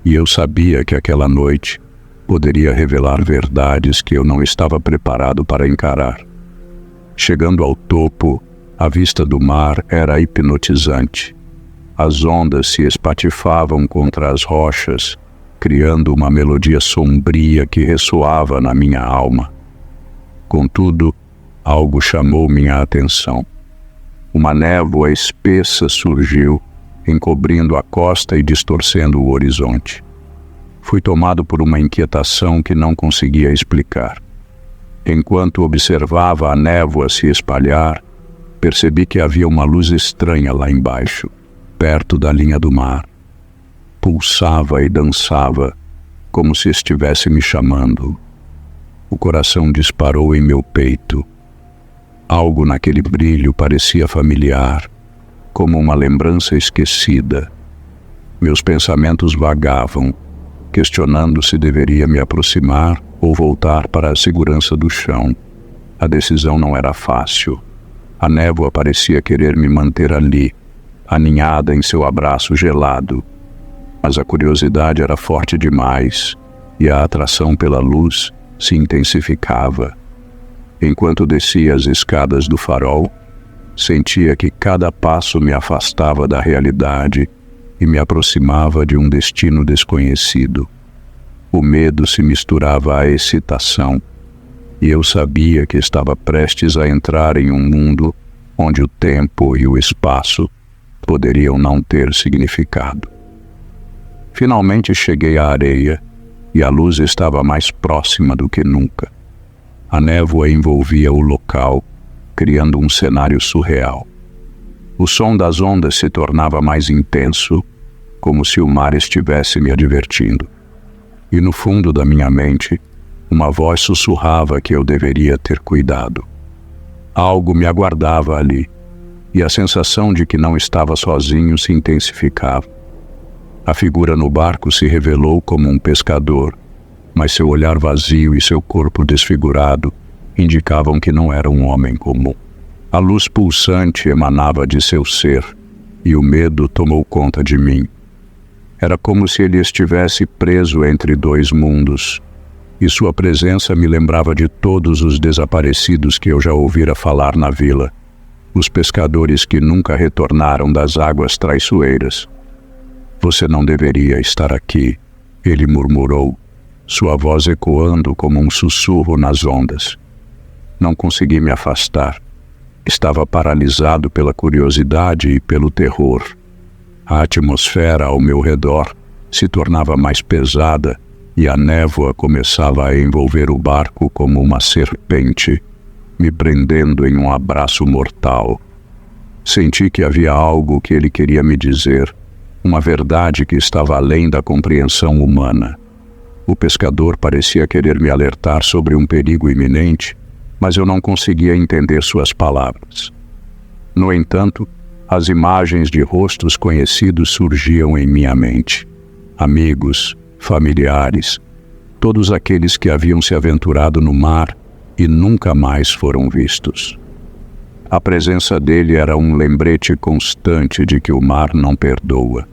e eu sabia que aquela noite poderia revelar verdades que eu não estava preparado para encarar. Chegando ao topo, a vista do mar era hipnotizante. As ondas se espatifavam contra as rochas, criando uma melodia sombria que ressoava na minha alma. Contudo, algo chamou minha atenção. Uma névoa espessa surgiu, encobrindo a costa e distorcendo o horizonte. Fui tomado por uma inquietação que não conseguia explicar. Enquanto observava a névoa se espalhar, percebi que havia uma luz estranha lá embaixo, perto da linha do mar. Pulsava e dançava, como se estivesse me chamando. O coração disparou em meu peito. Algo naquele brilho parecia familiar, como uma lembrança esquecida. Meus pensamentos vagavam, questionando se deveria me aproximar ou voltar para a segurança do chão. A decisão não era fácil. A névoa parecia querer me manter ali, aninhada em seu abraço gelado. Mas a curiosidade era forte demais, e a atração pela luz se intensificava. Enquanto descia as escadas do farol, sentia que cada passo me afastava da realidade e me aproximava de um destino desconhecido. O medo se misturava à excitação, e eu sabia que estava prestes a entrar em um mundo onde o tempo e o espaço poderiam não ter significado. Finalmente cheguei à areia, e a luz estava mais próxima do que nunca. A névoa envolvia o local, criando um cenário surreal. O som das ondas se tornava mais intenso, como se o mar estivesse me advertindo. E no fundo da minha mente, uma voz sussurrava que eu deveria ter cuidado. Algo me aguardava ali, e a sensação de que não estava sozinho se intensificava. A figura no barco se revelou como um pescador, mas seu olhar vazio e seu corpo desfigurado indicavam que não era um homem comum. A luz pulsante emanava de seu ser, e o medo tomou conta de mim. Era como se ele estivesse preso entre dois mundos, e sua presença me lembrava de todos os desaparecidos que eu já ouvira falar na vila, os pescadores que nunca retornaram das águas traiçoeiras. "Você não deveria estar aqui", ele murmurou, sua voz ecoando como um sussurro nas ondas. Não consegui me afastar. Estava paralisado pela curiosidade e pelo terror. A atmosfera ao meu redor se tornava mais pesada e a névoa começava a envolver o barco como uma serpente, me prendendo em um abraço mortal. Senti que havia algo que ele queria me dizer, uma verdade que estava além da compreensão humana. O pescador parecia querer me alertar sobre um perigo iminente, mas eu não conseguia entender suas palavras. No entanto, as imagens de rostos conhecidos surgiam em minha mente. Amigos, familiares, todos aqueles que haviam se aventurado no mar e nunca mais foram vistos. A presença dele era um lembrete constante de que o mar não perdoa.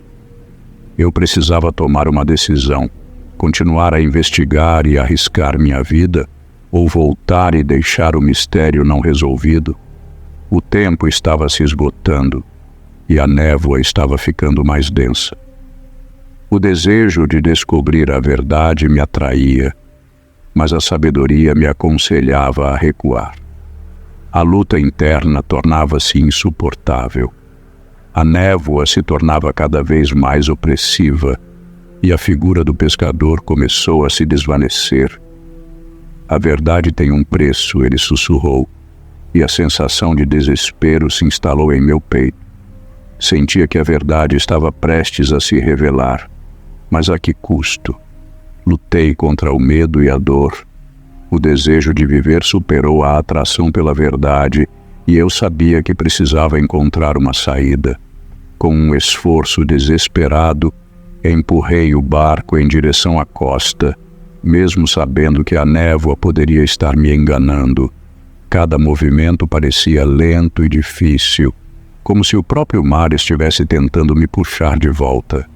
Eu precisava tomar uma decisão: continuar a investigar e arriscar minha vida, ou voltar e deixar o mistério não resolvido. O tempo estava se esgotando e a névoa estava ficando mais densa. O desejo de descobrir a verdade me atraía, mas a sabedoria me aconselhava a recuar. A luta interna tornava-se insuportável. A névoa se tornava cada vez mais opressiva e a figura do pescador começou a se desvanecer. A verdade tem um preço, ele sussurrou, e a sensação de desespero se instalou em meu peito. Sentia que a verdade estava prestes a se revelar, mas a que custo? Lutei contra o medo e a dor. O desejo de viver superou a atração pela verdade e eu sabia que precisava encontrar uma saída. Com um esforço desesperado, empurrei o barco em direção à costa, mesmo sabendo que a névoa poderia estar me enganando. Cada movimento parecia lento e difícil, como se o próprio mar estivesse tentando me puxar de volta.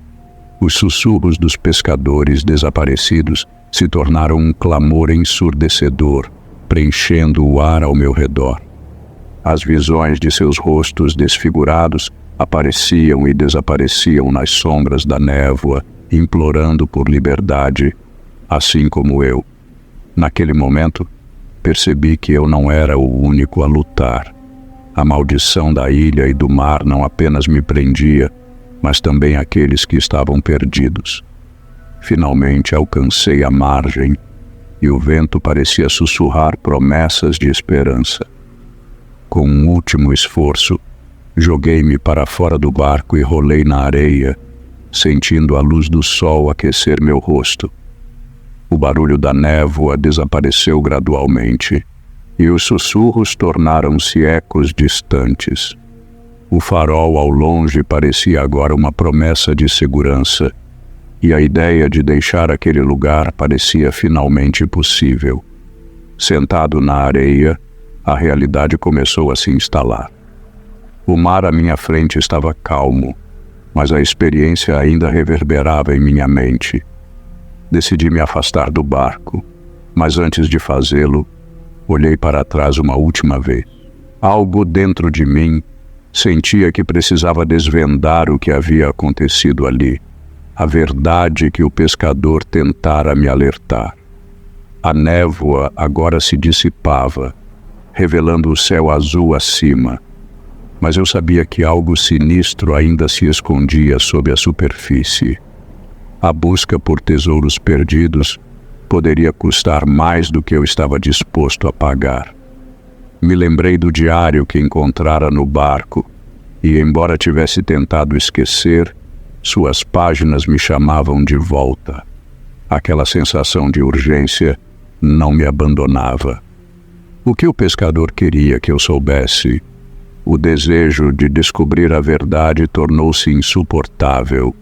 Os sussurros dos pescadores desaparecidos se tornaram um clamor ensurdecedor, preenchendo o ar ao meu redor. As visões de seus rostos desfigurados apareciam e desapareciam nas sombras da névoa, implorando por liberdade, assim como eu. Naquele momento, percebi que eu não era o único a lutar. A maldição da ilha e do mar não apenas me prendia, mas também aqueles que estavam perdidos. Finalmente alcancei a margem e o vento parecia sussurrar promessas de esperança. Com um último esforço, joguei-me para fora do barco e rolei na areia, sentindo a luz do sol aquecer meu rosto. O barulho da névoa desapareceu gradualmente e os sussurros tornaram-se ecos distantes. O farol ao longe parecia agora uma promessa de segurança, e a ideia de deixar aquele lugar parecia finalmente possível. Sentado na areia, a realidade começou a se instalar. O mar à minha frente estava calmo, mas a experiência ainda reverberava em minha mente. Decidi me afastar do barco, mas antes de fazê-lo, olhei para trás uma última vez. Algo dentro de mim sentia que precisava desvendar o que havia acontecido ali, a verdade que o pescador tentara me alertar. A névoa agora se dissipava, revelando o céu azul acima, mas eu sabia que algo sinistro ainda se escondia sob a superfície. A busca por tesouros perdidos poderia custar mais do que eu estava disposto a pagar. Me lembrei do diário que encontrara no barco e, embora tivesse tentado esquecer, suas páginas me chamavam de volta. Aquela sensação de urgência não me abandonava. O que o pescador queria que eu soubesse? O desejo de descobrir a verdade tornou-se insuportável,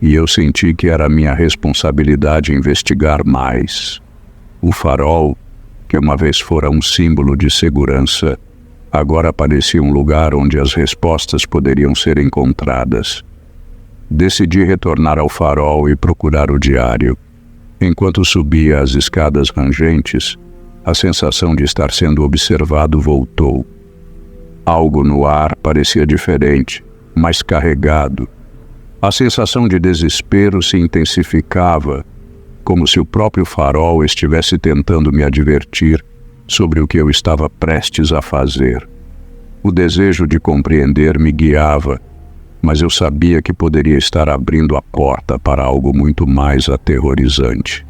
e eu senti que era minha responsabilidade investigar mais. O farol, que uma vez fora um símbolo de segurança, agora parecia um lugar onde as respostas poderiam ser encontradas. Decidi retornar ao farol e procurar o diário. Enquanto subia as escadas rangentes, a sensação de estar sendo observado voltou. Algo no ar parecia diferente, mais carregado. A sensação de desespero se intensificava, como se o próprio farol estivesse tentando me advertir sobre o que eu estava prestes a fazer. O desejo de compreender me guiava, mas eu sabia que poderia estar abrindo a porta para algo muito mais aterrorizante.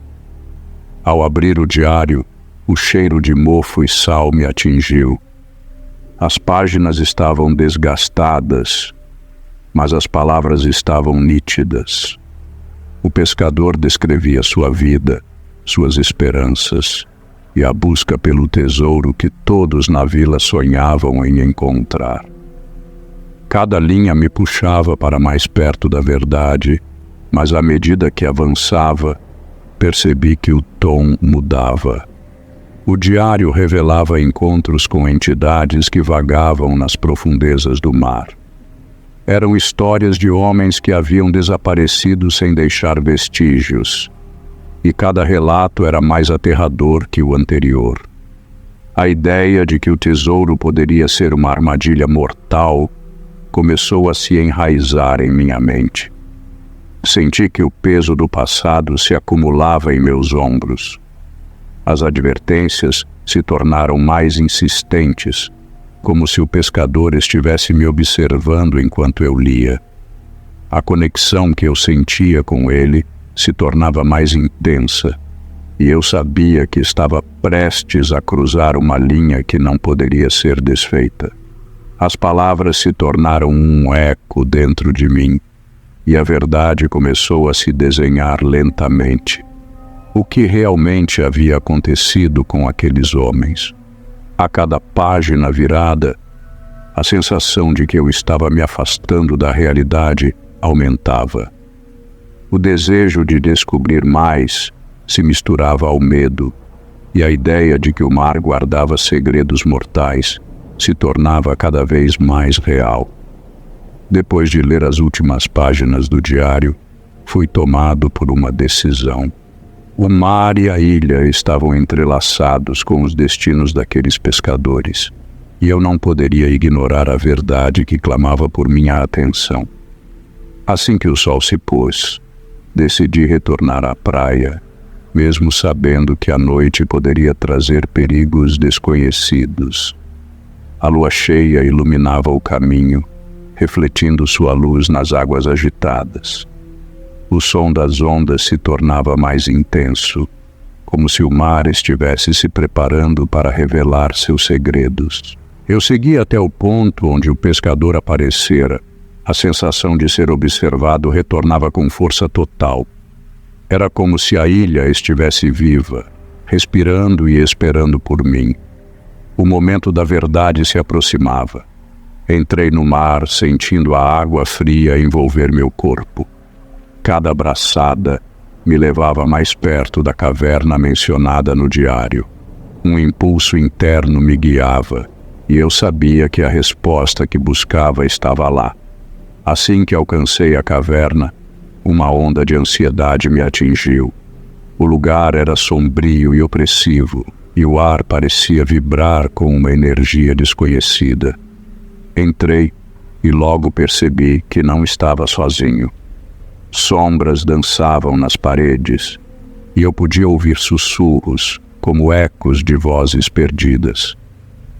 Ao abrir o diário, o cheiro de mofo e sal me atingiu. As páginas estavam desgastadas, mas as palavras estavam nítidas. O pescador descrevia sua vida, suas esperanças e a busca pelo tesouro que todos na vila sonhavam em encontrar. Cada linha me puxava para mais perto da verdade, mas à medida que avançava, percebi que o tom mudava. O diário revelava encontros com entidades que vagavam nas profundezas do mar. Eram histórias de homens que haviam desaparecido sem deixar vestígios, e cada relato era mais aterrador que o anterior. A ideia de que o tesouro poderia ser uma armadilha mortal começou a se enraizar em minha mente. Senti que o peso do passado se acumulava em meus ombros. As advertências se tornaram mais insistentes, como se o pescador estivesse me observando enquanto eu lia. A conexão que eu sentia com ele se tornava mais intensa, e eu sabia que estava prestes a cruzar uma linha que não poderia ser desfeita. As palavras se tornaram um eco dentro de mim, e a verdade começou a se desenhar lentamente. O que realmente havia acontecido com aqueles homens? A cada página virada, a sensação de que eu estava me afastando da realidade aumentava. O desejo de descobrir mais se misturava ao medo, e a ideia de que o mar guardava segredos mortais se tornava cada vez mais real. Depois de ler as últimas páginas do diário, fui tomado por uma decisão. O mar e a ilha estavam entrelaçados com os destinos daqueles pescadores, e eu não poderia ignorar a verdade que clamava por minha atenção. Assim que o sol se pôs, decidi retornar à praia, mesmo sabendo que a noite poderia trazer perigos desconhecidos. A lua cheia iluminava o caminho, refletindo sua luz nas águas agitadas. O som das ondas se tornava mais intenso, como se o mar estivesse se preparando para revelar seus segredos. Eu segui até o ponto onde o pescador aparecera. A sensação de ser observado retornava com força total. Era como se a ilha estivesse viva, respirando e esperando por mim. O momento da verdade se aproximava. Entrei no mar, sentindo a água fria envolver meu corpo. Cada braçada me levava mais perto da caverna mencionada no diário. Um impulso interno me guiava, e eu sabia que a resposta que buscava estava lá. Assim que alcancei a caverna, uma onda de ansiedade me atingiu. O lugar era sombrio e opressivo, e o ar parecia vibrar com uma energia desconhecida. Entrei e logo percebi que não estava sozinho. Sombras dançavam nas paredes, e eu podia ouvir sussurros, como ecos de vozes perdidas.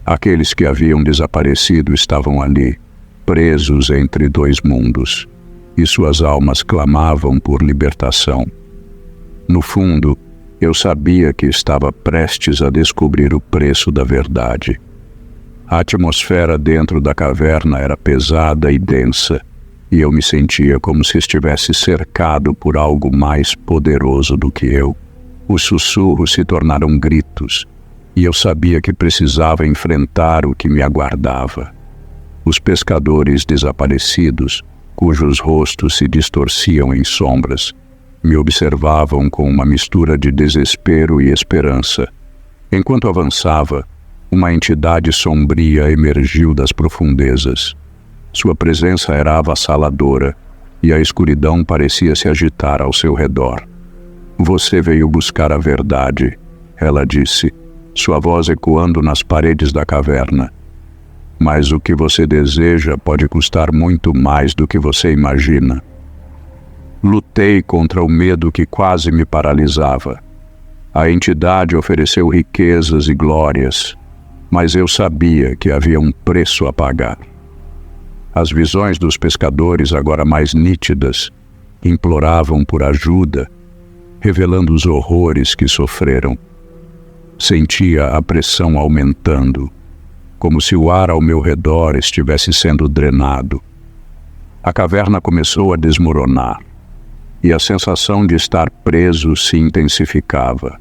Aqueles que haviam desaparecido estavam ali, presos entre dois mundos, e suas almas clamavam por libertação. No fundo, eu sabia que estava prestes a descobrir o preço da verdade. A atmosfera dentro da caverna era pesada e densa, e eu me sentia como se estivesse cercado por algo mais poderoso do que eu. Os sussurros se tornaram gritos, e eu sabia que precisava enfrentar o que me aguardava. Os pescadores desaparecidos, cujos rostos se distorciam em sombras, me observavam com uma mistura de desespero e esperança. Enquanto avançava, uma entidade sombria emergiu das profundezas. Sua presença era avassaladora, e a escuridão parecia se agitar ao seu redor. "Você veio buscar a verdade", ela disse, sua voz ecoando nas paredes da caverna. "Mas o que você deseja pode custar muito mais do que você imagina." Lutei contra o medo que quase me paralisava. A entidade ofereceu riquezas e glórias, mas eu sabia que havia um preço a pagar. As visões dos pescadores, agora mais nítidas, imploravam por ajuda, revelando os horrores que sofreram. Sentia a pressão aumentando, como se o ar ao meu redor estivesse sendo drenado. A caverna começou a desmoronar. e a sensação de estar preso se intensificava.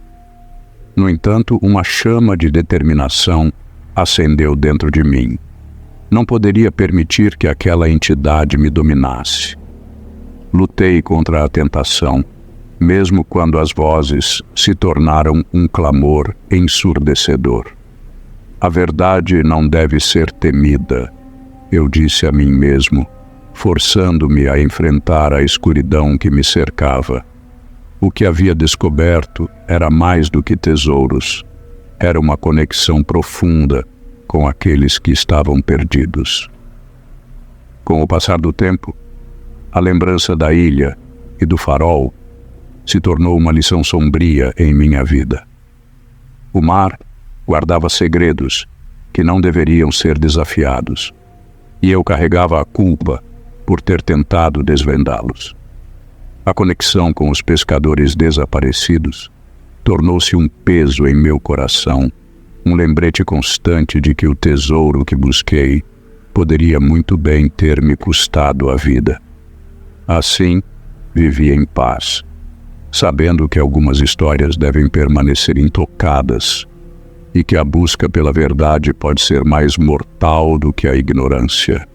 No entanto, uma chama de determinação acendeu dentro de mim. Não poderia permitir que aquela entidade me dominasse. Lutei contra a tentação, mesmo quando as vozes se tornaram um clamor ensurdecedor. A verdade não deve ser temida, eu disse a mim mesmo, forçando-me a enfrentar a escuridão que me cercava. O que havia descoberto era mais do que tesouros. Era uma conexão profunda com aqueles que estavam perdidos. Com o passar do tempo, a lembrança da ilha e do farol se tornou uma lição sombria em minha vida. O mar guardava segredos que não deveriam ser desafiados, e eu carregava a culpa por ter tentado desvendá-los. A conexão com os pescadores desaparecidos tornou-se um peso em meu coração, um lembrete constante de que o tesouro que busquei poderia muito bem ter me custado a vida. Assim, vivi em paz, sabendo que algumas histórias devem permanecer intocadas e que a busca pela verdade pode ser mais mortal do que a ignorância.